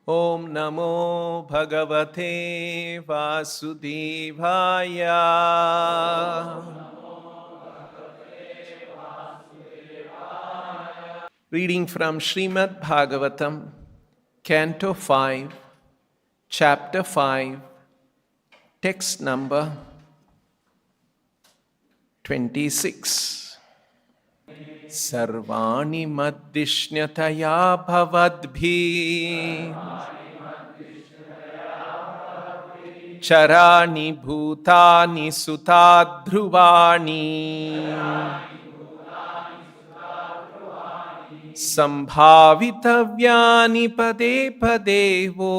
Om Namo Bhagavate Vasudevaya. Reading from Srimad Bhagavatam, Canto 5, Chapter 5, text number 26. Sarvani maddishnataya bhavadbhi charani bhutani sutadhruvani sambhavitavyani pade padevo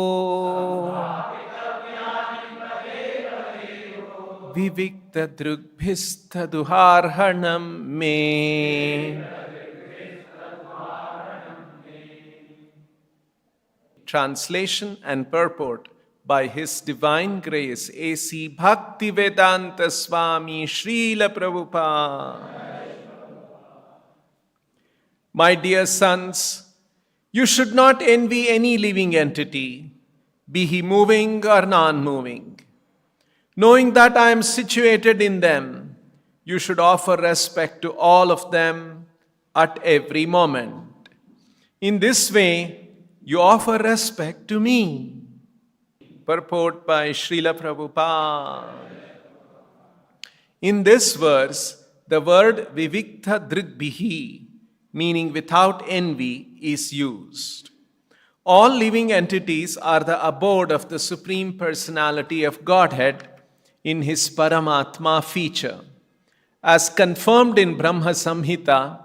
vivikta drugbhistaduharhanam me. Translation and purport by His Divine Grace A.C. Bhaktivedanta Swami Srila Prabhupada. My dear sons, you should not envy any living entity, be he moving or non-moving. Knowing that I am situated in them, you should offer respect to all of them at every moment. In this way, you offer respect to me. Purport by Srila Prabhupada. In this verse, the word vivikta drigbihi, meaning without envy, is used. All living entities are the abode of the Supreme Personality of Godhead in His Paramatma feature. As confirmed in Brahma Samhita,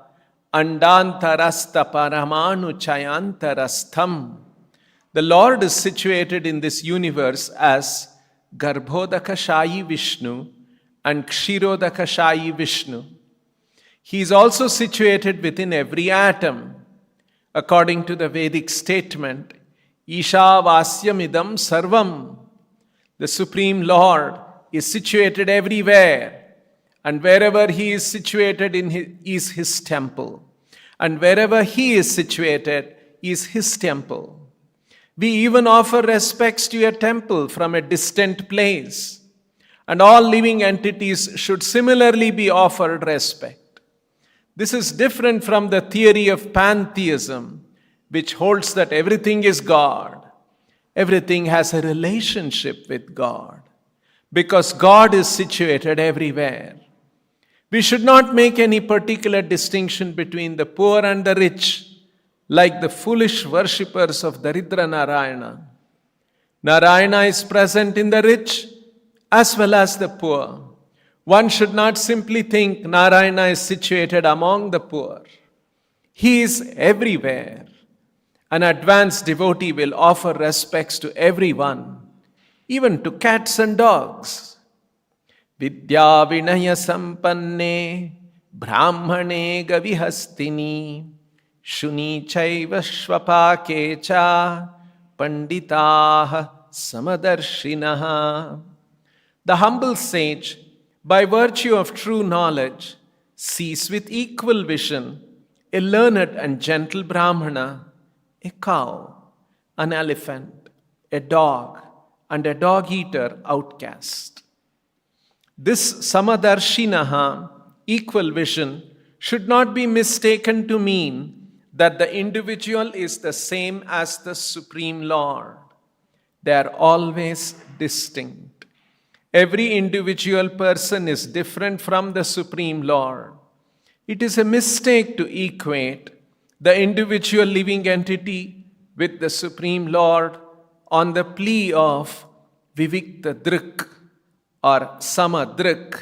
Andantarastha Paramanu Chayantarastham, the Lord is situated in this universe as Garbhodakashayi Vishnu and Kshirodakashayi Vishnu. He is also situated within every atom. According to the Vedic statement, Ishavasyamidam Sarvam, the Supreme Lord is situated everywhere, and wherever He is situated is His temple, and wherever He is situated is His temple. We even offer respects to a temple from a distant place, and all living entities should similarly be offered respect. This is different from the theory of pantheism, which holds that everything is God. Everything has a relationship with God, because God is situated everywhere. We should not make any particular distinction between the poor and the rich, like the foolish worshippers of Daridra Narayana. Narayana is present in the rich as well as the poor. One should not simply think Narayana is situated among the poor. He is everywhere. An advanced devotee will offer respects to everyone, even to cats and dogs. Vidya vinaya sampanne brahmane gavihastini shuni chaiva shvapake cha panditaha samadarshinaha. The humble sage, by virtue of true knowledge, sees with equal vision a learned and gentle brahmana, a cow, an elephant, a dog, and a dog-eater outcast. This samadarshinaha, equal vision, should not be mistaken to mean that the individual is the same as the Supreme Lord. They are always distinct. Every individual person is different from the Supreme Lord. It is a mistake to equate the individual living entity with the Supreme Lord on the plea of Vivikta Drik or Samadrik.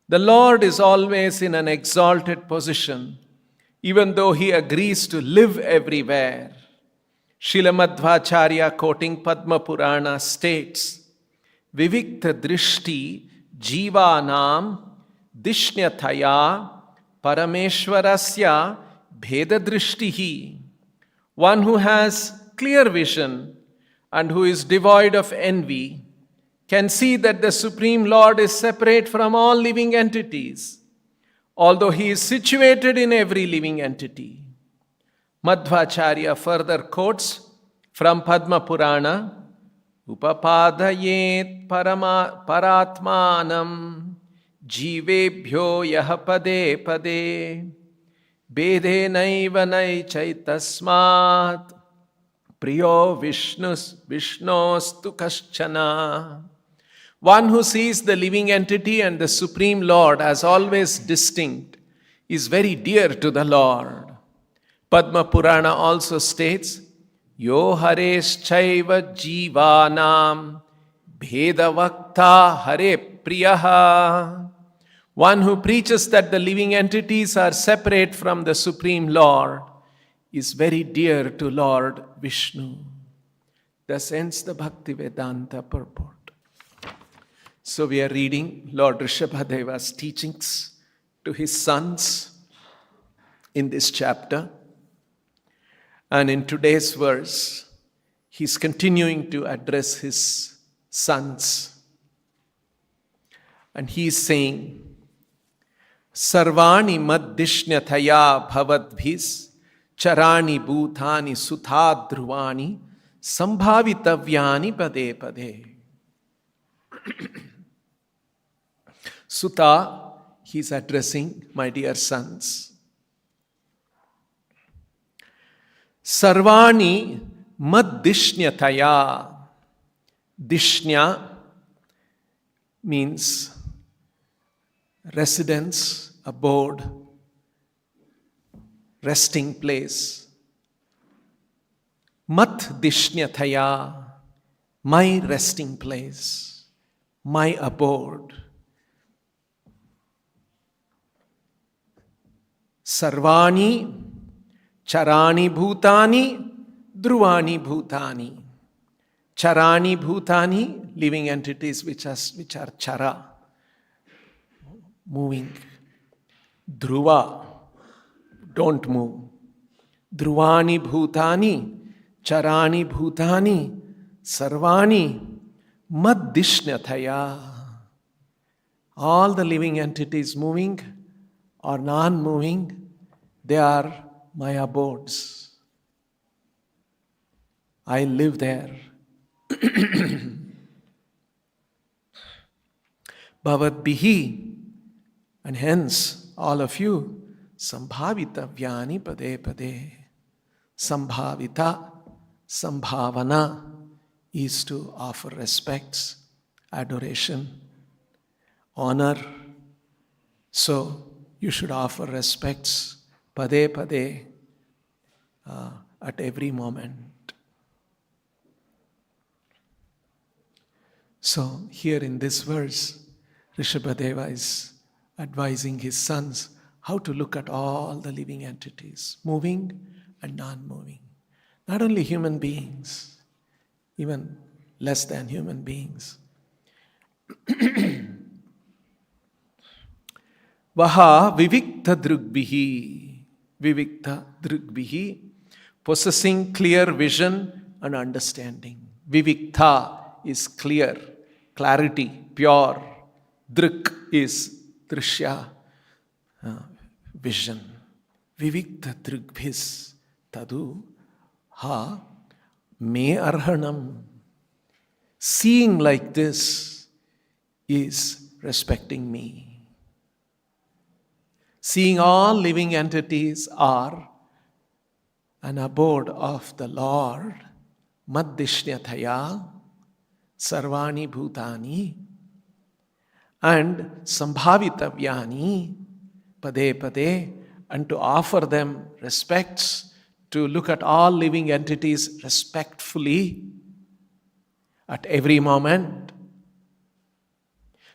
The Lord is always in an exalted position, even though He agrees to live everywhere. Srila Madhvacharya, quoting Padma Purana, states, Vivikta drishti jivanam dishnyataya parameshwarasya bheda drishtihi. One who has clear vision and who is devoid of envy can see that the Supreme Lord is separate from all living entities, although He is situated in every living entity. Madhvacharya further quotes From Padma Purana, Upapadayet paratmanam jivebhyo yah pade pade Bede naiva naichaitasmat priyo vishnostu kaschana. One who sees the living entity and the Supreme Lord as always distinct is very dear to the Lord. Padma Purana also states, Yo hareschaiva jivanam bhedavakta hare priyaha. One who preaches that the living entities are separate from the Supreme Lord is very dear to Lord Vishnu. Thus ends the Bhaktivedanta purport. So we are reading Lord Rishabhadeva's teachings to his sons in this chapter. And in today's verse, he's continuing to address his sons. And he is saying, Sarvani maddishnyataya bhavadbhis charani bhutani sutha dhruvani sambhavitavyani pade pade. Sutta, he's addressing my dear sons. Sarvani maddishnyataya. Dishnya means residence, abode, resting place. Mat dishnyataya, my resting place, my abode. Sarvani charani bhutani dhruvani bhutani. Charani bhutani, living entities which are chara, moving. Dhruva, don't move. Dhruvani bhutani, charani bhutani, sarvani maddishnyataya. All the living entities moving or non-moving, they are my abodes. I live there. Bhavadbihi, and hence all of you, sambhavitavyani pade pade. Sambhavita, sambhavana is to offer respects, adoration, honor. So you should offer respects pade pade at every moment. So here in this verse, Rishabhadeva is advising his sons how to look at all the living entities, moving and non-moving. Not only human beings, even less than human beings. Vaha vivikta drugbihi, possessing clear vision and understanding. Vivikta is clear, clarity, pure. Druk is drishya, vision. Vivikta drugbhis tadu ha me arhanam. Seeing like this is respecting me. Seeing all living entities are an abode of the Lord. Maddishnyataya sarvani bhutani and sambhavitavyani pade pade, and to offer them respects, to look at all living entities respectfully at every moment.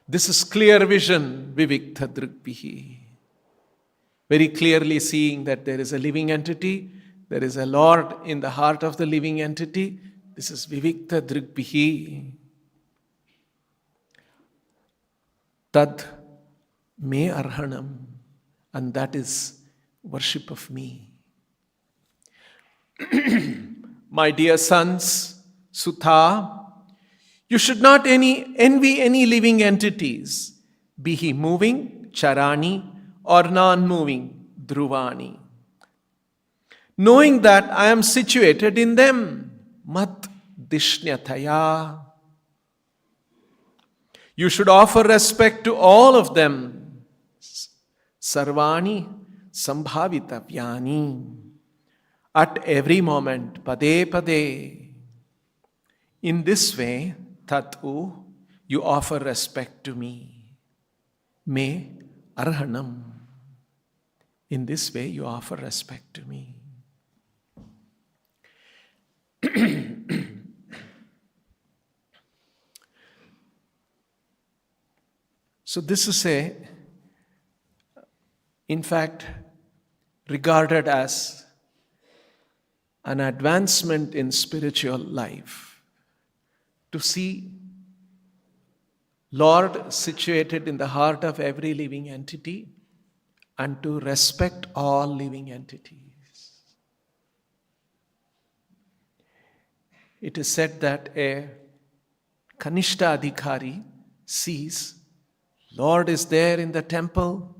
This is clear vision, vivikta drugbihi. Very clearly seeing that there is a living entity, there is a Lord in the heart of the living entity. This is vivikta drugbihi. Tad me arhanam, and that is worship of me. My dear sons, Sutha, you should not envy any living entities, be he moving, charani, or non-moving, dhruvani. Knowing that I am situated in them, mat dishnataya. You should offer respect to all of them. Sarvani sambhavitavyani. At every moment, pade pade. In this way, tatu, you offer respect to me. Me arhanam. In this way, you offer respect to me. So this is in fact, regarded as an advancement in spiritual life. To see Lord situated in the heart of every living entity and to respect all living entities. It is said that a Kanishta Adhikari sees Lord is there in the temple,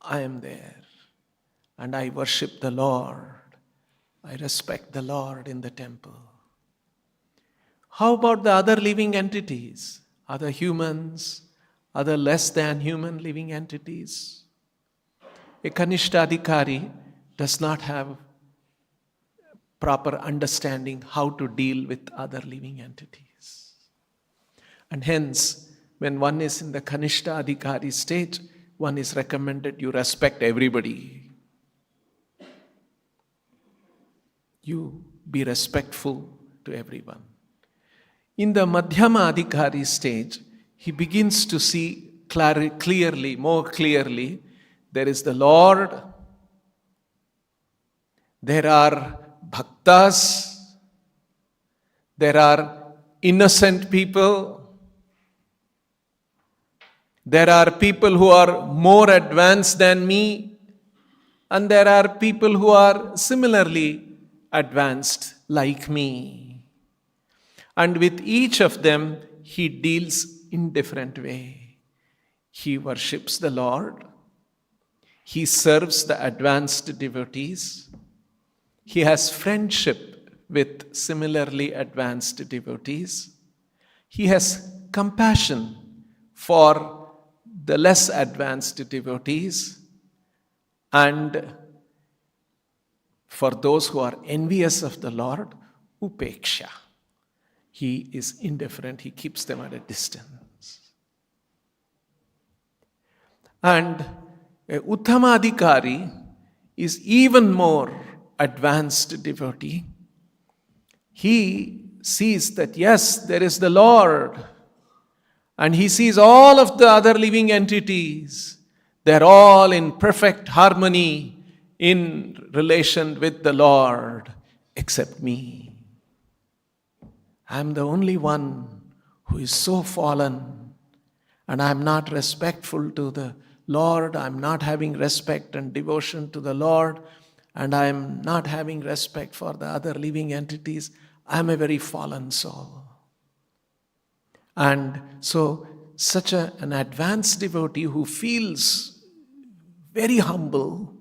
I am there. And I worship the Lord. I respect the Lord in the temple. How about the other living entities? Other humans, other less than human living entities? A Kanishta Adhikari does not have proper understanding how to deal with other living entities. And hence, when one is in the Kanishta Adhikari stage, one is recommended you respect everybody. You be respectful to everyone. In the Madhyama Adhikari stage, he begins to see clearly, more clearly, there is the Lord, there are bhaktas, there are innocent people, there are people who are more advanced than me, and there are people who are similarly advanced like me. And with each of them, he deals in different way. He worships the Lord. He serves the advanced devotees. He has friendship with similarly advanced devotees. He has compassion for the less advanced devotees, and for those who are envious of the Lord, upeksha. He is indifferent, he keeps them at a distance. And a Uttama Adhikari is even more advanced devotee. He sees that yes, there is the Lord, and he sees all of the other living entities. They're all in perfect harmony in relation with the Lord, except me. I'm the only one who is so fallen, and I'm not respectful to the Lord. I'm not having respect and devotion to the Lord, and I'm not having respect for the other living entities. I'm a very fallen soul. And so, such an advanced devotee who feels very humble,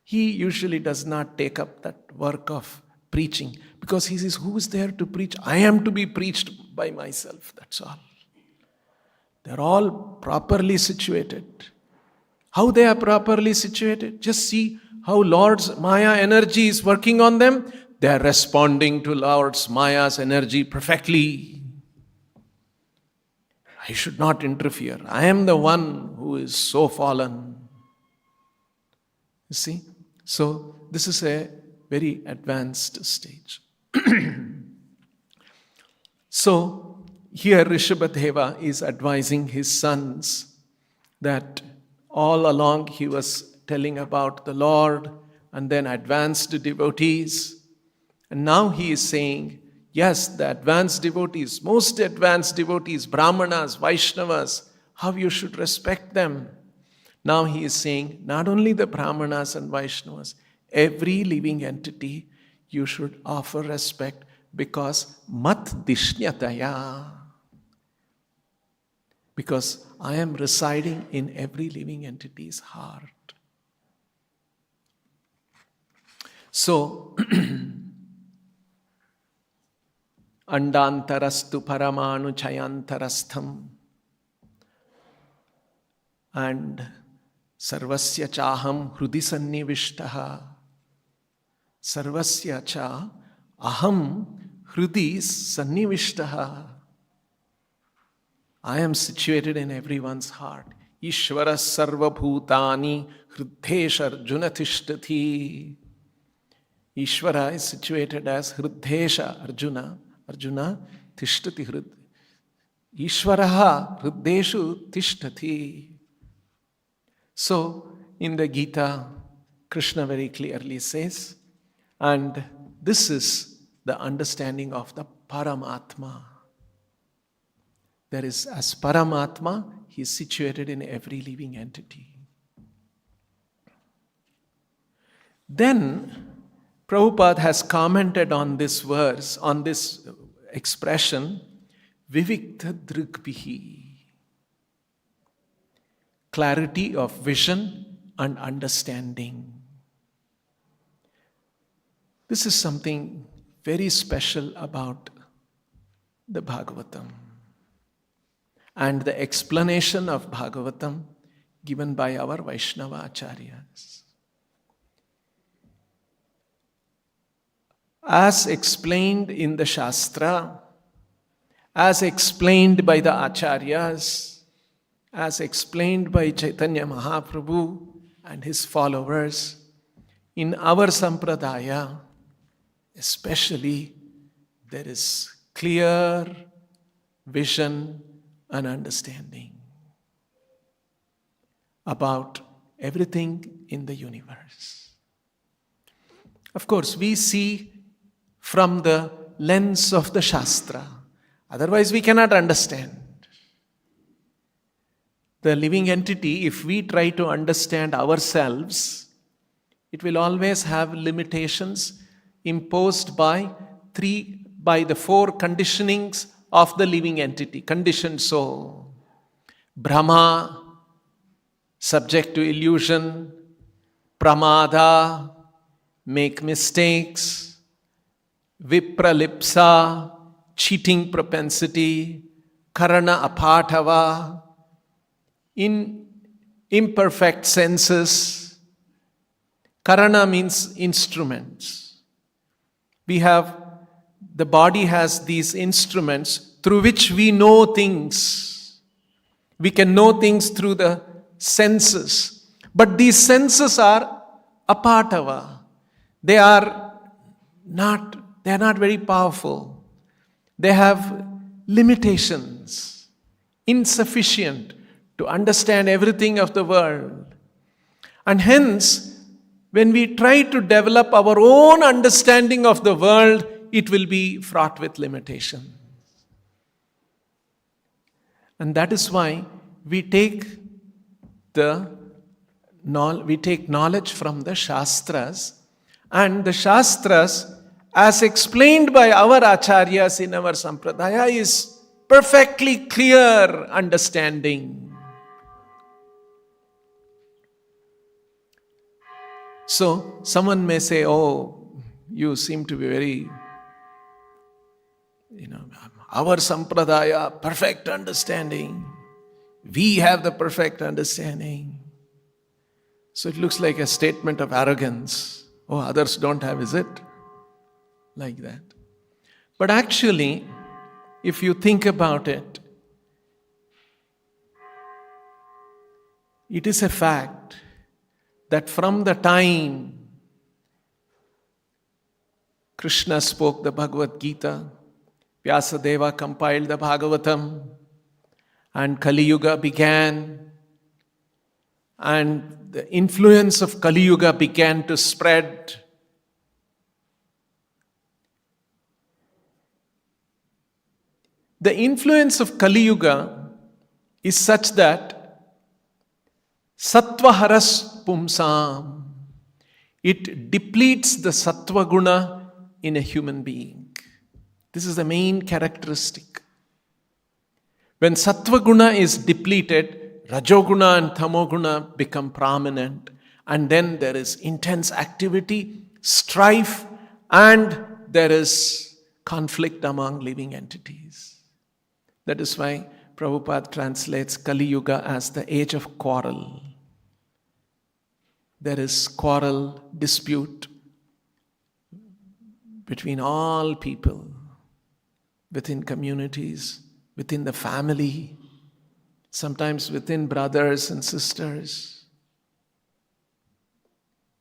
he usually does not take up that work of preaching, because he says, who is there to preach? I am to be preached by myself, that's all. They're all properly situated. How they are properly situated? Just see how Lord's Maya energy is working on them. They are responding to Lord's Maya's energy perfectly. I should not interfere. I am the one who is so fallen. You see? So, this is a very advanced stage. So, here Rishabhadeva is advising his sons that all along he was telling about the Lord and then advanced devotees. And now he is saying, yes, the advanced devotees, most advanced devotees, Brahmanas, Vaishnavas, how you should respect them. Now he is saying, not only the Brahmanas and Vaishnavas, every living entity you should offer respect, because mat dishnataya. Because I am residing in every living entity's heart. So, Andantarastu paramanu chayantarastham. And sarvasya chaham hrudi sannivishtaha. Sarvasya cha aham hrudi sannivishtaha. I am situated in everyone's heart. Ishvara sarva bhutani hriddesha arjuna tishtati. Ishvara is situated as hriddesha Arjuna. Arjuna tishtati hrid. Ishvaraha hriddeshu tishtati. So, in the Gita, Krishna very clearly says, and this is the understanding of the Paramatma. There is, as Paramatma, he is situated in every living entity. Then, Prabhupada has commented on this verse, on this expression, Vivikta Drigbihi. Clarity of vision and understanding. This is something very special about the Bhagavatam and the explanation of Bhagavatam given by our Vaishnava Acharyas. As explained in the Shastra, as explained by the Acharyas, as explained by Chaitanya Mahaprabhu and his followers, in our Sampradaya, especially, there is clear vision and understanding about everything in the universe. Of course, we see from the lens of the Shastra, otherwise we cannot understand. The living entity, if we try to understand ourselves, it will always have limitations imposed by the four conditionings of the living entity, conditioned soul. Brahma, subject to illusion. Pramada, make mistakes. Vipralipsa, cheating propensity. Karana apatava, in imperfect senses. Karana means instruments. The body has these instruments through which we know things. We can know things through the senses. But these senses are apatava. They are not very powerful. They have limitations, insufficient to understand everything of the world. And hence, when we try to develop our own understanding of the world, it will be fraught with limitations. And that is why we take knowledge from the Shastras, and the Shastras, as explained by our Acharyas in our Sampradaya, is perfectly clear understanding. So, someone may say, oh, you seem to be very, our Sampradaya, perfect understanding. We have the perfect understanding. So it looks like a statement of arrogance. Oh, others don't have, is it? Like that. But actually, if you think about it, it is a fact that from the time Krishna spoke the Bhagavad Gita, Vyasadeva compiled the Bhagavatam, and Kali Yuga began, and the influence of Kali Yuga began to spread. The influence of Kali Yuga is such that sattva haras pumsam, it depletes the sattva guna in a human being. This is the main characteristic. When sattva guna is depleted, rajoguna and tamoguna become prominent, and then there is intense activity, strife, and there is conflict among living entities. That is why Prabhupada translates Kali Yuga as the age of quarrel. There is quarrel, dispute between all people, within communities, within the family, sometimes within brothers and sisters.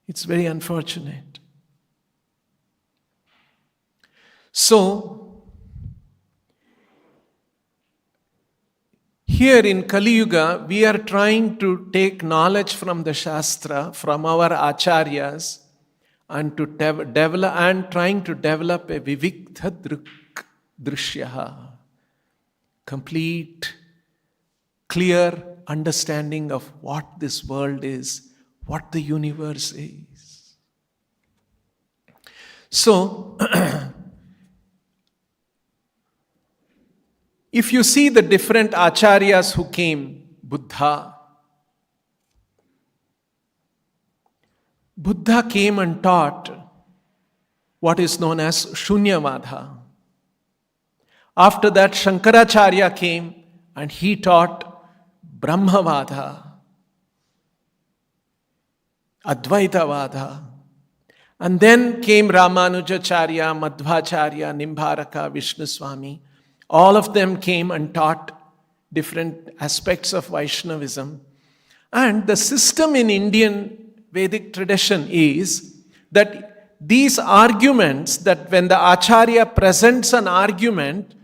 It's very unfortunate. So, here in Kali Yuga, we are trying to take knowledge from the Shastra, from our Acharyas, and to develop and trying to develop a viviktha drishyaha, complete, clear understanding of what this world is, what the universe is. So, if you see the different acharyas who came, Buddha came and taught what is known as Shunyavada. After that, Shankaracharya came and he taught Brahmavada, Advaitavada. And then came Ramanujacharya, Madhvacharya, Nimbharaka, Vishnu Swami. All of them came and taught different aspects of Vaishnavism. And the system in Indian Vedic tradition is that these arguments, that when the Acharya presents an argument,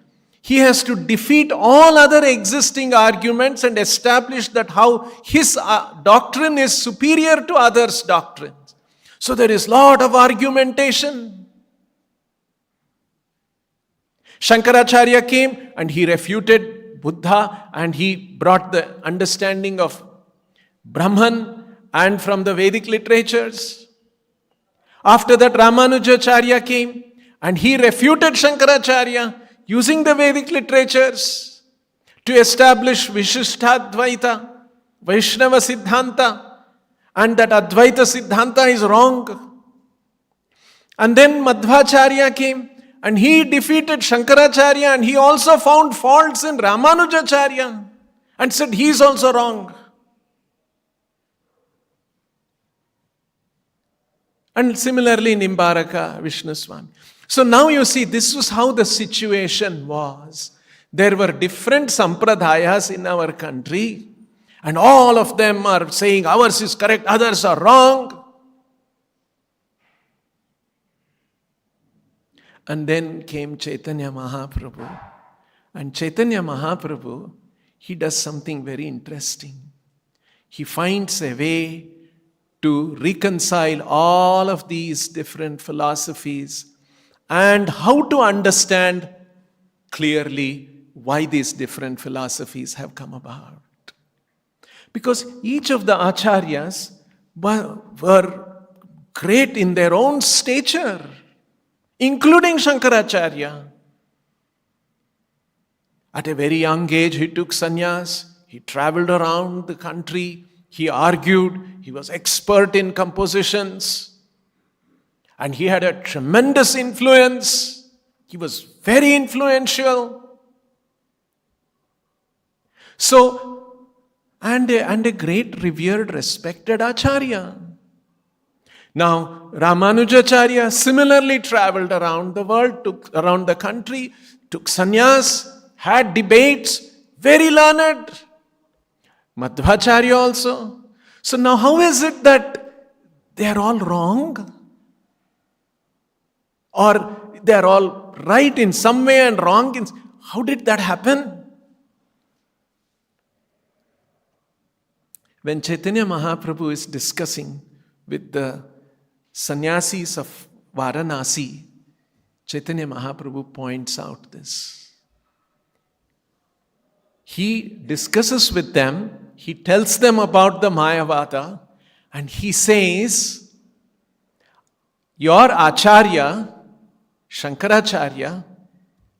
he has to defeat all other existing arguments and establish that how his doctrine is superior to others' doctrines. So there is a lot of argumentation. Shankaracharya came and he refuted Buddha and he brought the understanding of Brahman and from the Vedic literatures. After that, Ramanujacharya came and he refuted Shankaracharya using the Vedic literatures to establish Vishishtadvaita, Vaishnava Siddhanta, and that Advaita Siddhanta is wrong. And then Madhvacharya came and he defeated Shankaracharya and he also found faults in Ramanujacharya and said he is also wrong. And similarly Nimbharaka, Vishnu Swami. So now you see, this was how the situation was. There were different sampradayas in our country, and all of them are saying ours is correct, others are wrong. And then came Chaitanya Mahaprabhu. And Chaitanya Mahaprabhu, he does something very interesting. He finds a way to reconcile all of these different philosophies and how to understand clearly why these different philosophies have come about. Because each of the acharyas were great in their own stature, including Shankaracharya. At a very young age, he took sannyas, he traveled around the country, he argued, he was expert in compositions, and he had a tremendous influence. He was very influential. So, and a great revered, respected acharya. Now, Ramanujacharya similarly traveled around the world, around the country, took sannyas, had debates, very learned. Madhvacharya also. So now how is it that they are all wrong? Or they are all right in some way and wrong in... How did that happen? When Chaitanya Mahaprabhu is discussing with the sannyasis of Varanasi, Chaitanya Mahaprabhu points out this. He discusses with them, he tells them about the Mayavada, and he says, your Acharya, Shankaracharya,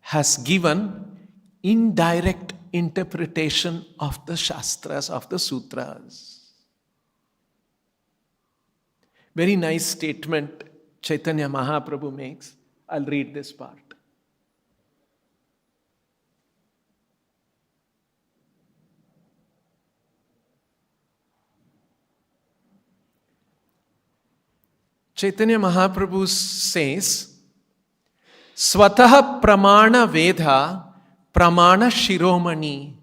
has given indirect interpretation of the Shastras, of the Sutras. Very nice statement Chaitanya Mahaprabhu makes. I'll read this part. Chaitanya Mahaprabhu says, Swataha pramana veda pramana shiromani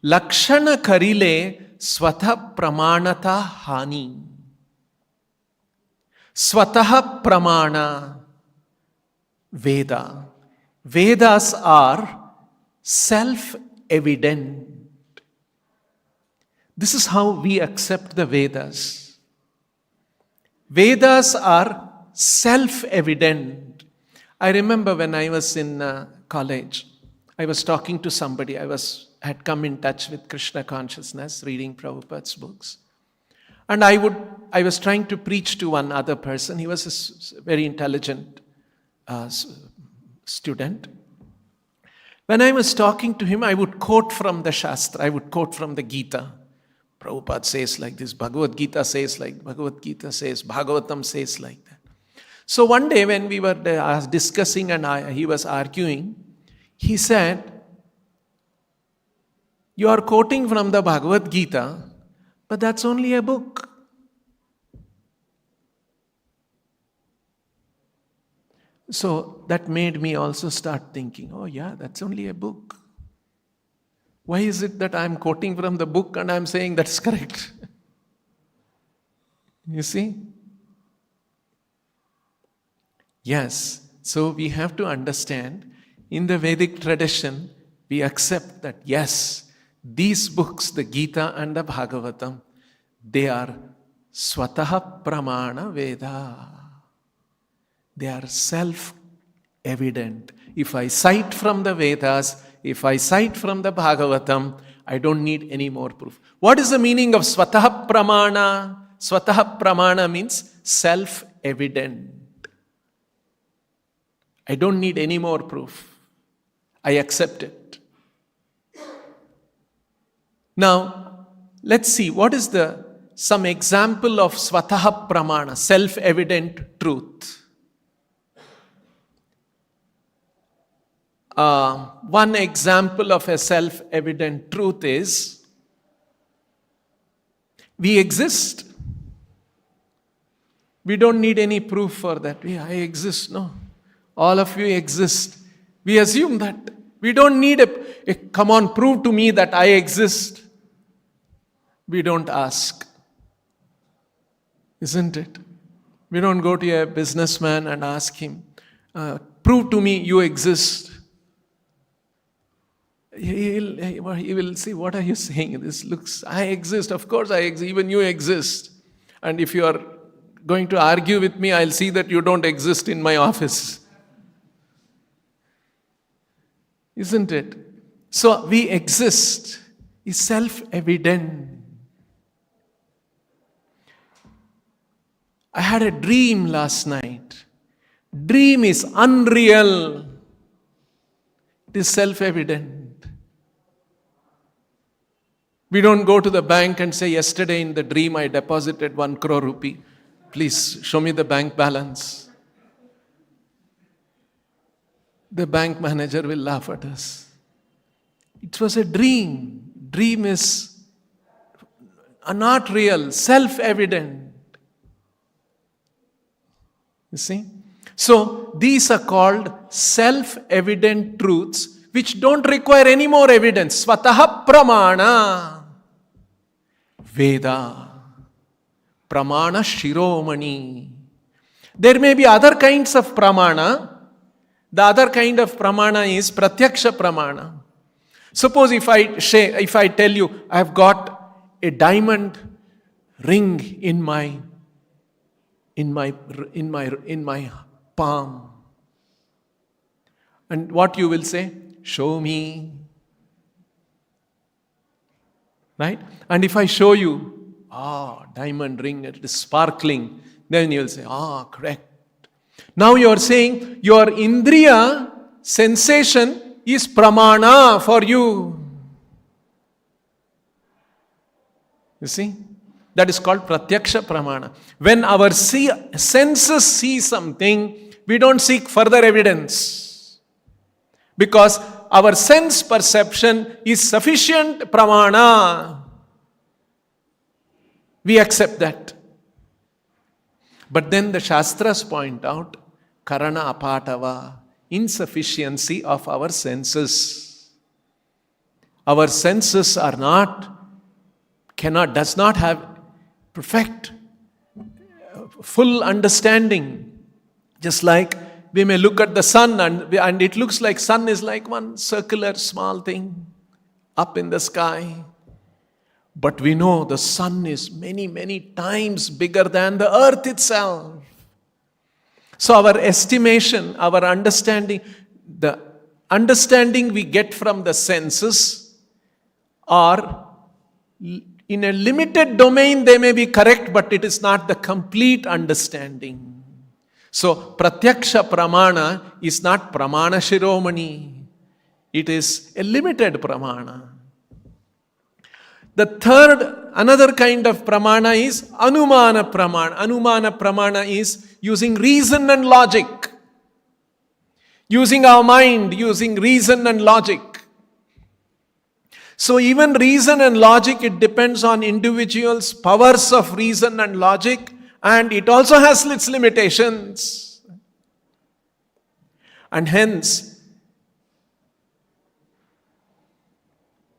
lakshana karile swatha pramanata hani. Swataha pramana veda. Vedas are self-evident. This is how we accept the Vedas. Vedas are self-evident. I remember when I was in college, I was talking to somebody. I had come in touch with Krishna consciousness, reading Prabhupada's books. And I was trying to preach to one other person. He was a very intelligent student. When I was talking to him, I would quote from the Shastra. I would quote from the Gita. Prabhupada says like this, Bhagavad Gita says like, Bhagavad Gita says, Bhagavatam says like that. So one day when we were discussing and he was arguing, he said, you are quoting from the Bhagavad Gita, but that's only a book. So that made me also start thinking, oh yeah, that's only a book. Why is it that I'm quoting from the book and I'm saying that's correct? You see? Yes, so we have to understand, in the Vedic tradition, we accept that yes, these books, the Gita and the Bhagavatam, they are swataha pramana veda. They are self-evident. If I cite from the Vedas, if I cite from the Bhagavatam, I don't need any more proof. What is the meaning of swataha pramana? Swataha pramana means self-evident. I don't need any more proof. I accept it. Now, let's see, what is some example of swataha pramana, self-evident truth? One example of a self-evident truth is, we exist. We don't need any proof for that. I exist, no. All of you exist. We assume that. We don't need come on, prove to me that I exist. We don't ask. Isn't it? We don't go to a businessman and ask him, prove to me you exist. He will see, what are you saying? This looks, I exist. Of course I exist. Even you exist. And if you are going to argue with me, I'll see that you don't exist in my office. Isn't it? So we exist is self-evident. I had a dream last night. Dream is unreal. It is self-evident. We don't go to the bank and say, yesterday in the dream I deposited 1 crore rupee. Please show me the bank balance. The bank manager will laugh at us. It was a dream. Dream is not real, self-evident. You see? So these are called self-evident truths which don't require any more evidence. Swataha pramana. Veda. Pramana shiromani. There may be other kinds of pramana. The other kind of pramana is pratyaksha pramana. Suppose if I tell you, I have got a diamond ring in my palm. And what you will say? Show me. Right? And if I show you, diamond ring, it is sparkling, then you will say, correct. Now you are saying your indriya sensation is pramana for you. You see? That is called pratyaksha pramana. When our senses see something, we don't seek further evidence. Because our sense perception is sufficient pramana. We accept that. But then the Shastras point out karana apatava, insufficiency of our senses. Our senses are does not have perfect, full understanding. Just like we may look at the sun and it looks like sun is like one circular small thing up in the sky. But we know the sun is many, many times bigger than the earth itself. So our estimation, our understanding, the understanding we get from the senses are in a limited domain, they may be correct, but it is not the complete understanding. So pratyaksha pramana is not pramana shiromani. It is a limited pramana. Another kind of pramana is anumana pramana. Anumana pramana is using reason and logic. Using our mind, using reason and logic. So even reason and logic, it depends on individuals' powers of reason and logic, and it also has its limitations. And hence,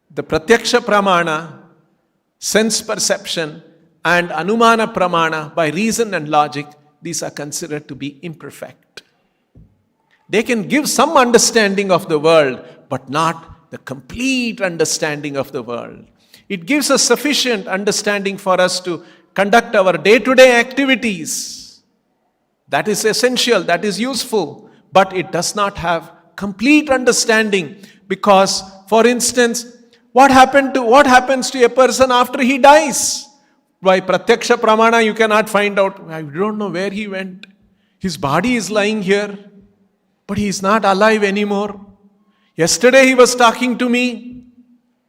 the pratyaksha pramana, sense perception, and anumana pramana by reason and logic, these are considered to be imperfect. They can give some understanding of the world, but not the complete understanding of the world. It gives us sufficient understanding for us to conduct our day-to-day activities. That is essential, that is useful, but it does not have complete understanding because, for instance, what happens to a person after he dies? By pratyaksha pramana, you cannot find out. I don't know where he went. His body is lying here, but he is not alive anymore. Yesterday he was talking to me.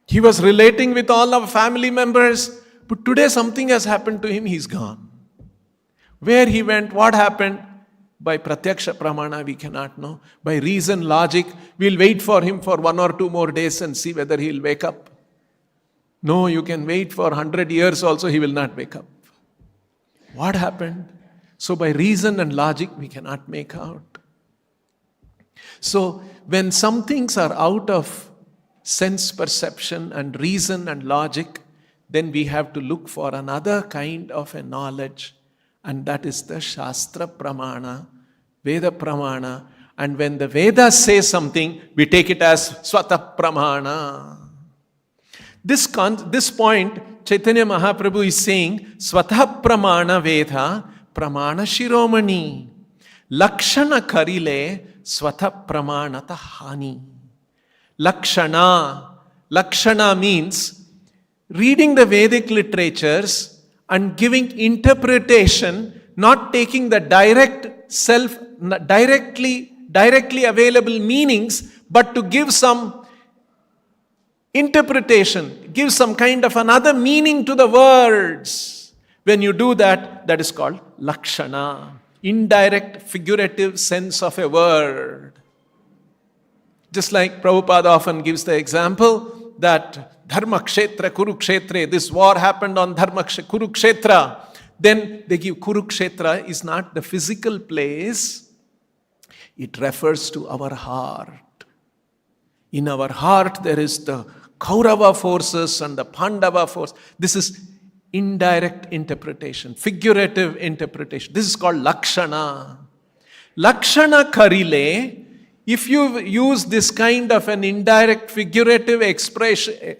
He was relating with all our family members. But today something has happened to him. He's gone. Where he went, what happened? By pratyaksha pramana we cannot know. By reason, logic, we'll wait for him for 1 or 2 more days and see whether he'll wake up. No, you can wait for 100 years also, he will not wake up. What happened? So by reason and logic we cannot make out. So when some things are out of sense perception and reason and logic, then we have to look for another kind of a knowledge, and that is the Shastra Pramana, Veda Pramana. And when the Vedas say something, we take it as Swata Pramana. This point, Chaitanya Mahaprabhu is saying, Swata Pramana Veda, Pramana Shiromani, Lakshana Karile, Swata Pramanata Hani. Lakshana means reading the Vedic literatures and giving interpretation, not taking the directly available meanings, but to give some interpretation, give some kind of another meaning to the words. When you do that, that is called Lakshana. Indirect, figurative sense of a word. Just like Prabhupada often gives the example that Dharma Kshetra, Kurukshetra, this war happened on Dharma Kurukshetra. Then they give Kurukshetra is not the physical place, it refers to our heart. In our heart there is the Kaurava forces and the Pandava force. This is indirect interpretation, figurative interpretation. This is called Lakshana. Lakshana Karile, if you use this kind of an indirect figurative explanation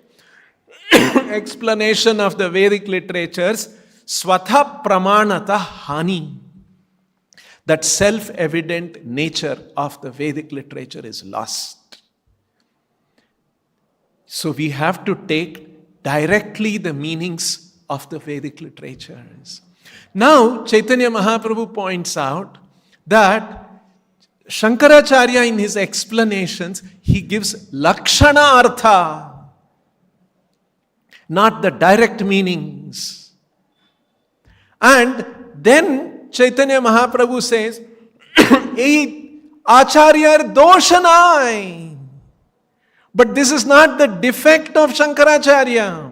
of the Vedic literatures, Swatha Pramanata Hani, that self-evident nature of the Vedic literature is lost. So we have to take directly the meanings of the Vedic literatures. Now, Chaitanya Mahaprabhu points out that Shankaracharya in his explanations, he gives Lakshana Artha, not the direct meanings. And then Chaitanya Mahaprabhu says, Acharya doshanai. But this is not the defect of Shankaracharya.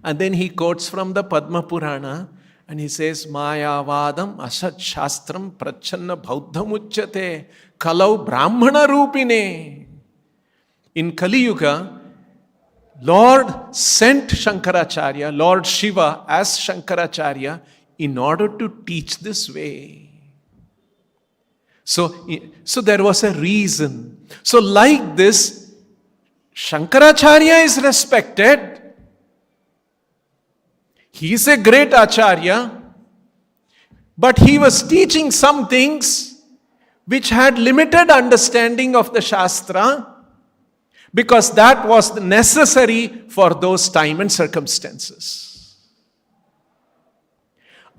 And then he quotes from the Padma Purana And he says, Mayavadam asat shastram prachanna bauddham uchyate kalau brahmana rupine. In Kali Yuga, Lord sent Shankaracharya, Lord Shiva as Shankaracharya in order to teach this way. So there was a reason. So like this, Shankaracharya is respected. He is a great acharya, but he was teaching some things which had limited understanding of the Shastra, because that was necessary for those time and circumstances.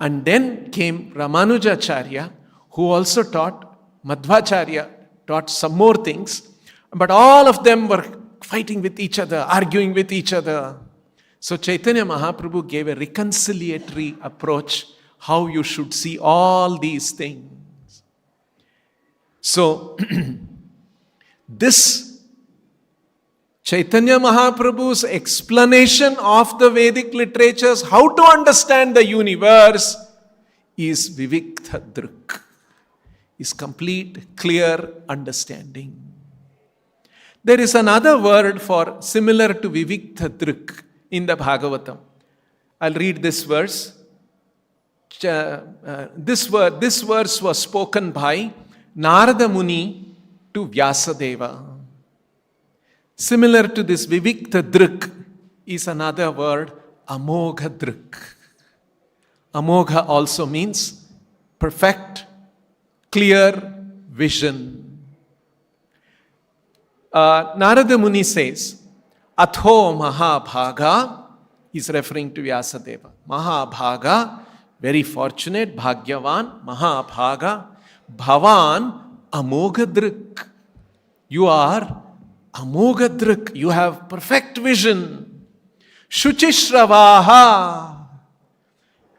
And then came Ramanujacharya, who also taught, Madhvacharya taught some more things, but all of them were fighting with each other, arguing with each other. So Chaitanya Mahaprabhu gave a reconciliatory approach, how you should see all these things. So, this Chaitanya Mahaprabhu's explanation of the Vedic literatures, how to understand the universe, is Vivikta Drik, is complete, clear understanding. There is another word for similar to Vivikta Drik in the Bhagavatam. I'll read this verse. This verse was spoken by Narada Muni to Vyasadeva. Similar to this Vivikta Drik is another word, Amogha Drik. Amogha also means perfect, clear vision. Narada Muni says, Atho Mahabhaga, is referring to Vyasadeva. Mahabhaga, very fortunate, Bhagyavan, Mahabhaga, Bhavan, Amoghadrik. You are Amoghadrik, you have perfect vision. Shuchishravaha,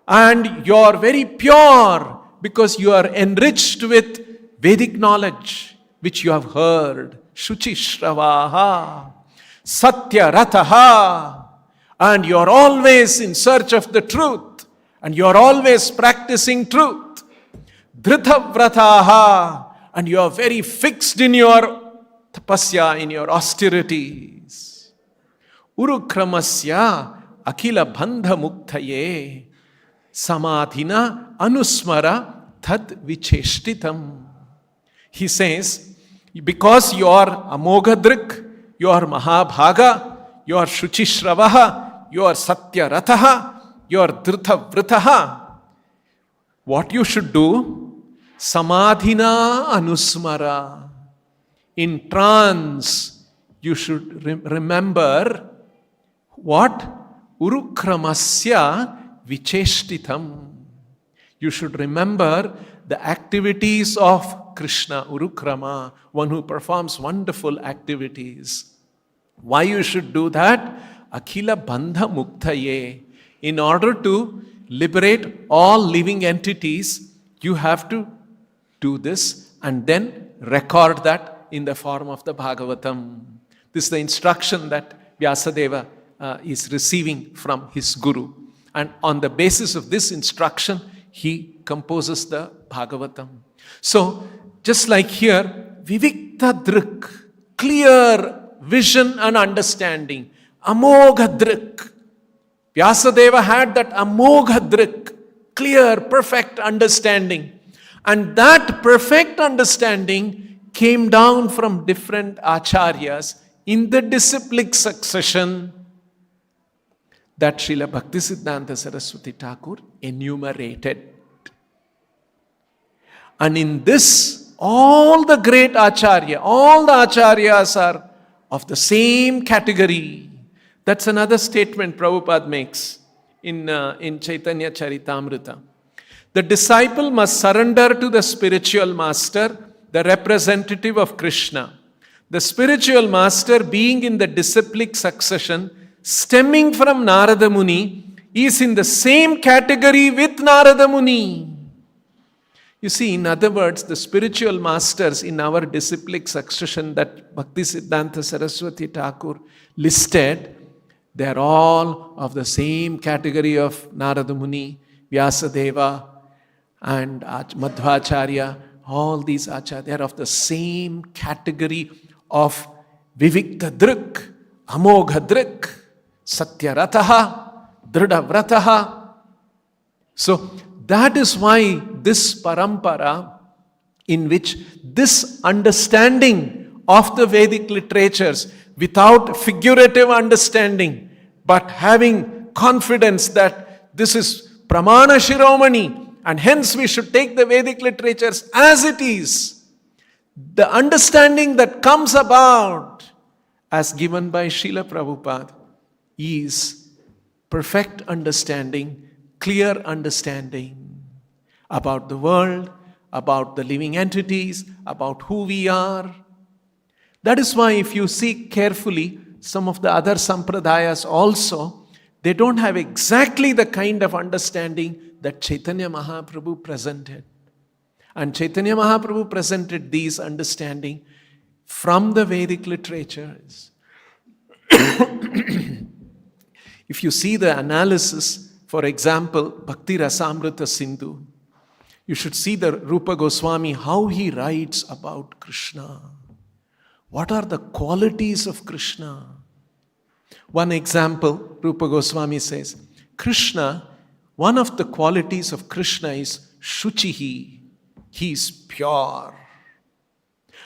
and you are very pure because you are enriched with Vedic knowledge which you have heard. Shuchishravaha. Satya Rataha, and you are always in search of the truth, and you are always practicing truth. Dhrita Vrataha, and you are very fixed in your tapasya, in your austerities. Urukramasya Akila Bandha Muktaye Samadhina Anusmara Tad Vicheshtitam. He says, because you are Amoghadrik, you are Mahabhaga, you are Shuchishravaha, you are Satyarataha, you are Dhritavritaha. What you should do? Samadhina Anusmara. In trance, you should remember what? Urukramasya Vicheshtitam. You should remember the activities of Krishna, Urukrama, one who performs wonderful activities. Why you should do that? Akhila Bandha Muktaye. In order to liberate all living entities, you have to do this and then record that in the form of the Bhagavatam. This is the instruction that Vyasadeva is receiving from his Guru. And on the basis of this instruction, he composes the Bhagavatam. So, just like here, Vivikta Drik, clear vision and understanding. Amogha Drik. Vyasadeva had that Amogha Drik, clear, perfect understanding. And that perfect understanding came down from different acharyas in the disciplic succession that Srila Bhaktisiddhanta Saraswati Thakur enumerated. And in this, all the great acharya, all the acharyas are of the same category. That's another statement Prabhupada makes in Chaitanya Charitamrita. The disciple must surrender to the spiritual master, the representative of Krishna. The spiritual master, being in the disciplic succession, stemming from Narada Muni, is in the same category with Narada Muni. You see, in other words, the spiritual masters in our disciplic succession that Bhaktisiddhanta Saraswati Thakur listed, they are all of the same category of Narada Muni, Vyasadeva and Madhvacharya, all these acharyas, they are of the same category of Vivikta Drik, Amogha Drik, Satyarataha, Dridhavrataha. So that is why this parampara, in which this understanding of the Vedic literatures, without figurative understanding, but having confidence that this is Pramana Shiromani, and hence we should take the Vedic literatures as it is. The understanding that comes about as given by Srila Prabhupada is perfect understanding, clear understanding about the world, about the living entities, about who we are. That is why if you see carefully, some of the other sampradayas also, they don't have exactly the kind of understanding that Chaitanya Mahaprabhu presented. And Chaitanya Mahaprabhu presented these understanding from the Vedic literatures. If you see the analysis, for example, Bhakti Rasamrita Sindhu, you should see the Rupa Goswami, how he writes about Krishna. What are the qualities of Krishna? One example, Rupa Goswami says, Krishna, one of the qualities of Krishna is Shuchihi. He is pure.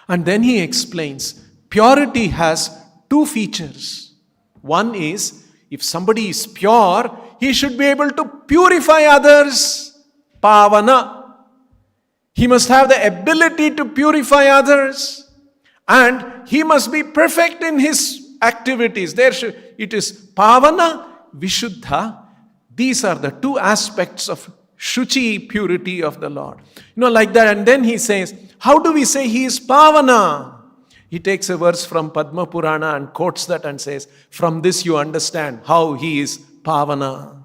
And then he explains, purity has two features. One is, if somebody is pure, he should be able to purify others. Pavana. He must have the ability to purify others. And he must be perfect in his activities. It is Pavana, Vishuddha. These are the two aspects of Shuchi, purity of the Lord. Like that. And then he says, how do we say he is Pavana? He takes a verse from Padma Purana and quotes that and says, from this you understand how he is Pavana.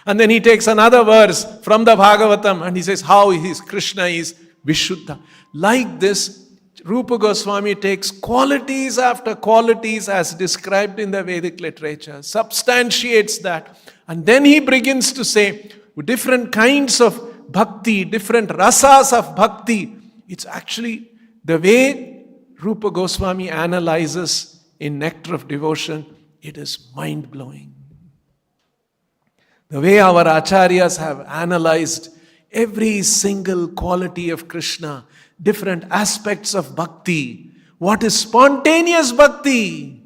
And then he takes another verse from the Bhagavatam and he says how his Krishna is Vishuddha. Like this, Rupa Goswami takes qualities after qualities as described in the Vedic literature, substantiates that, and then he begins to say different kinds of bhakti, different rasas of bhakti. It's actually the way Rupa Goswami analyzes in Nectar of Devotion, it is mind-blowing. The way our acharyas have analyzed every single quality of Krishna, different aspects of bhakti. What is spontaneous bhakti?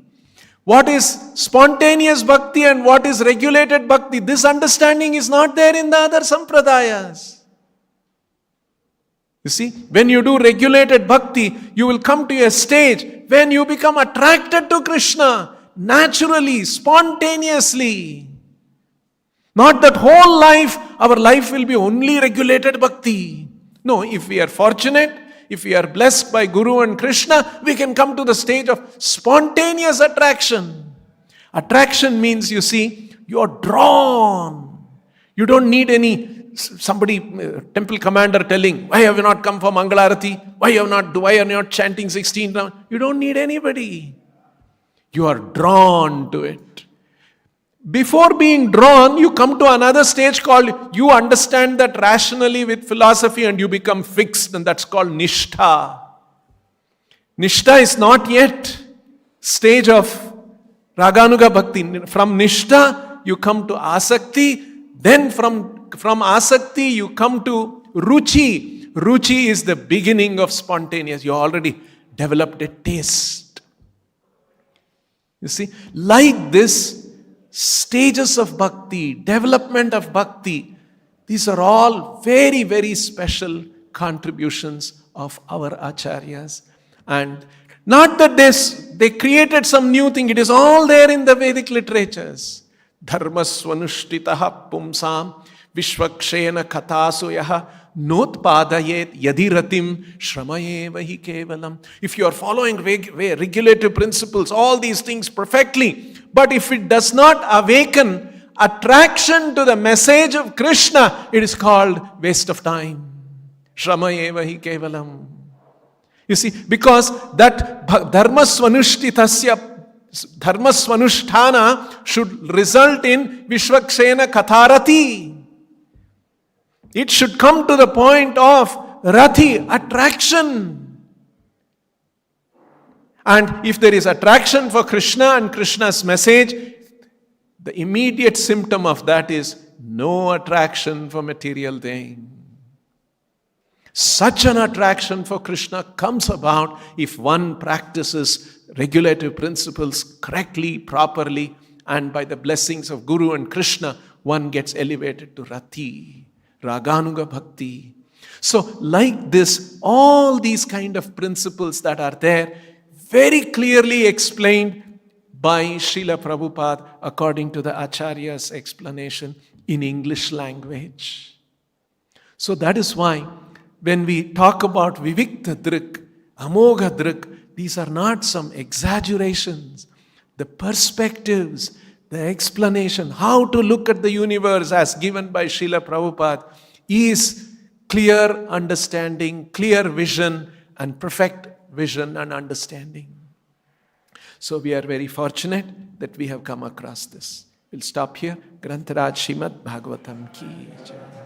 What is spontaneous bhakti and what is regulated bhakti? This understanding is not there in the other sampradayas. You see, when you do regulated bhakti, you will come to a stage when you become attracted to Krishna naturally, spontaneously. Not that whole life, our life will be only regulated bhakti. No, if we are fortunate, if we are blessed by Guru and Krishna, we can come to the stage of spontaneous attraction. Attraction means, you see, you are drawn. You don't need somebody, temple commander telling, why have you not come for Mangalarati? Why are you not chanting 16 rounds? You don't need anybody. You are drawn to it. Before being drawn, you come to another stage called, you understand that rationally with philosophy and you become fixed, and that's called Nishtha. Nishtha is not yet stage of Raganuga Bhakti. From Nishtha, you come to Asakti. Then from Asakti, you come to Ruchi. Ruchi is the beginning of spontaneous. You already developed a taste. You see, like this, stages of bhakti, development of bhakti, these are all very, very special contributions of our acharyas. And not that they created some new thing, it is all there in the Vedic literatures. Dharma swanushtitaha pumsam vishwakshena katasuyaha notpadayet yadiratim shramayevahi kevalam. If you are following regulative principles, all these things perfectly, but if it does not awaken attraction to the message of Krishna, it is called waste of time. Shramayevahi kevalam. You see, because that dharma swanusthana should result in vishwakshena katharati. It should come to the point of rati, attraction. And if there is attraction for Krishna and Krishna's message, the immediate symptom of that is no attraction for material thing. Such an attraction for Krishna comes about if one practices regulative principles correctly, properly, and by the blessings of Guru and Krishna, one gets elevated to rati, raganuga bhakti. So like this, all these kind of principles that are there, very clearly explained by Srila Prabhupada according to the Acharyas' explanation in English language. So that is why when we talk about Vivikta Drik, Amogha Drik, these are not some exaggerations. The perspectives, the explanation, how to look at the universe as given by Srila Prabhupada is clear understanding, clear vision, and perfect vision and understanding. So we are very fortunate that we have come across this. We'll stop here. Grantaraj Srimad Bhagavatam Ki Jai.